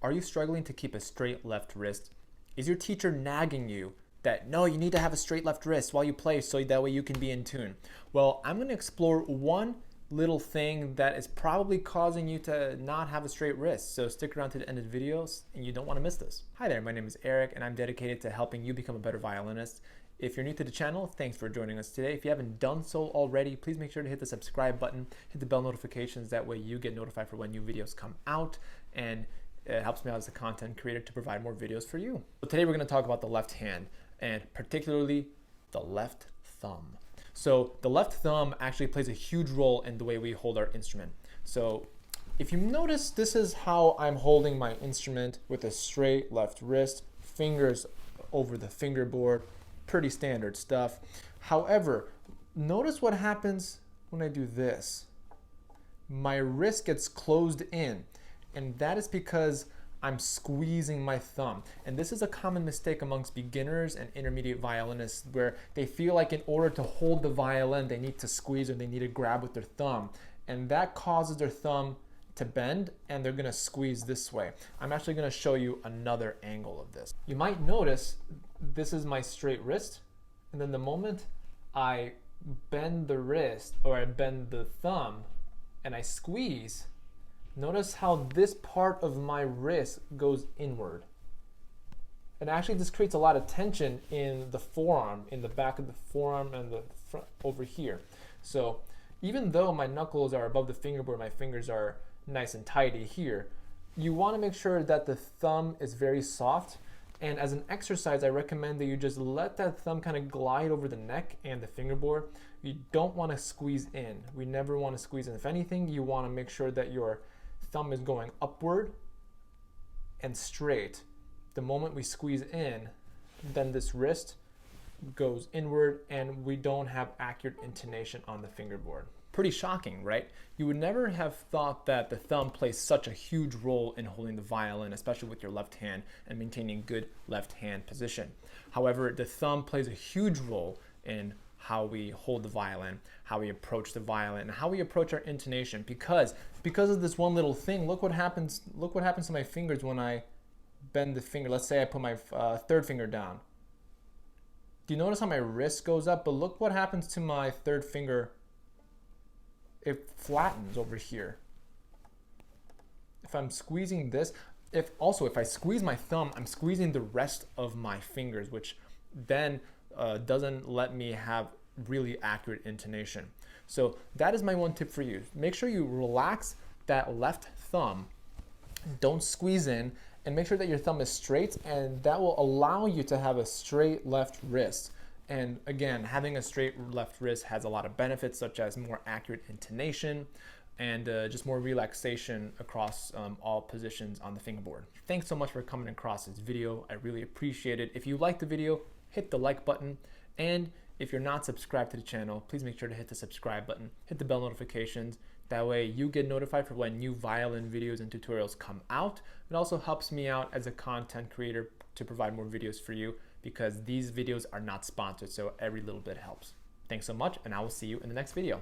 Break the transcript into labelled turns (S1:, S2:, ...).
S1: Are you struggling to keep a straight left wrist? Is your teacher nagging you that no, you need to have a straight left wrist while you play so that way you can be in tune? Well, I'm going to explore one little thing that is probably causing you to not have a straight wrist. So stick around to the end of the videos and you don't want to miss this. Hi there, my name is Eric and I'm dedicated to helping you become a better violinist. If you're new to the channel, thanks for joining us today. If you haven't done so already, please make sure to hit the subscribe button, hit the bell notifications. That way you get notified for when new videos come out, and it helps me out as a content creator to provide more videos for you. So today we're going to talk about the left hand, and particularly the left thumb. So the left thumb actually plays a huge role in the way we hold our instrument. So if you notice, this is how I'm holding my instrument with a straight left wrist, fingers over the fingerboard. Pretty standard stuff. However, notice what happens when I do this. My wrist gets closed in, and that is because I'm squeezing my thumb. And this is a common mistake amongst beginners and intermediate violinists, where they feel like in order to hold the violin, they need to squeeze or they need to grab with their thumb. And that causes their thumb to bend, and they're gonna squeeze this way. I'm actually gonna show you another angle of this. You might notice this is my straight wrist, and then the moment I bend the wrist, or I bend the thumb and I squeeze, notice how this part of my wrist goes inward. And actually this creates a lot of tension in the forearm, in the back of the forearm and the front over here. So even though my knuckles are above the fingerboard, my fingers are nice and tidy here, you want to make sure that the thumb is very soft. And as an exercise, I recommend that you just let that thumb kind of glide over the neck and the fingerboard. You don't want to squeeze in. We never want to squeeze in. If anything, you want to make sure that your thumb is going upward and straight. The moment we squeeze in, then this wrist goes inward and we don't have accurate intonation on the fingerboard. Pretty shocking, right? You would never have thought that the thumb plays such a huge role in holding the violin, especially with your left hand and maintaining good left hand position. However, the thumb plays a huge role in how we hold the violin, how we approach the violin, and how we approach our intonation. Because of this one little thing, look what happens to my fingers when I bend the finger. Let's say I put my third finger down. Do you notice how my wrist goes up? But look what happens to my third finger. It flattens over here. If I'm squeezing this, if I squeeze my thumb, I'm squeezing the rest of my fingers, which then doesn't let me have really accurate intonation. So that is my one tip for you. Make sure you relax that left thumb, don't squeeze in, and make sure that your thumb is straight, and that will allow you to have a straight left wrist. And again, having a straight left wrist has a lot of benefits, such as more accurate intonation and just more relaxation across all positions on the fingerboard. Thanks so much for coming across this video. I really appreciate it. If you liked the video, hit the like button. And if you're not subscribed to the channel, please make sure to hit the subscribe button, hit the bell notifications. That way you get notified for when new violin videos and tutorials come out. It also helps me out as a content creator to provide more videos for you, because these videos are not sponsored, so every little bit helps. Thanks so much, and I will see you in the next video.